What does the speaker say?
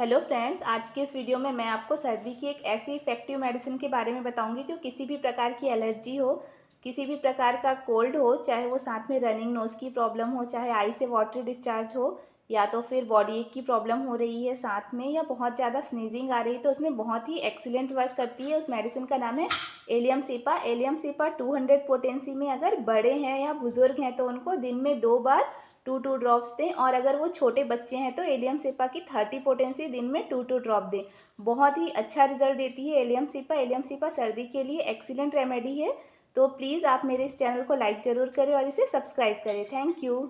Hello friends, आज के इस वीडियो में मैं आपको सर्दी की एक ऐसी इफ़ेक्टिव मेडिसिन के बारे में बताऊंगी जो किसी भी प्रकार की एलर्जी हो, किसी भी प्रकार का कोल्ड हो, चाहे वो साथ में रनिंग नोज़ की प्रॉब्लम हो, चाहे आई से वाटरी डिस्चार्ज हो, या तो फिर बॉडी एक की प्रॉब्लम हो रही है साथ में, या बहुत ज़्यादा स्नीजिंग आ रही है, तो उसमें बहुत ही एक्सीलेंट वर्क करती है। उस मेडिसिन का नाम है allium cepa. Allium cepa 200 potency में अगर बड़े हैं या बुज़ुर्ग हैं तो उनको दिन में 2 बार 2 ड्रॉप्स दें, और अगर वो छोटे बच्चे हैं तो एलियम सिपा की 30 पोटेंसी दिन में 2 ड्रॉप दें। बहुत ही अच्छा रिजल्ट देती है एलियम सिपा। एलियम सिपा सर्दी के लिए एक्सीलेंट रेमेडी है। तो प्लीज़ आप मेरे इस चैनल को लाइक ज़रूर करें और इसे सब्सक्राइब करें। Thank you.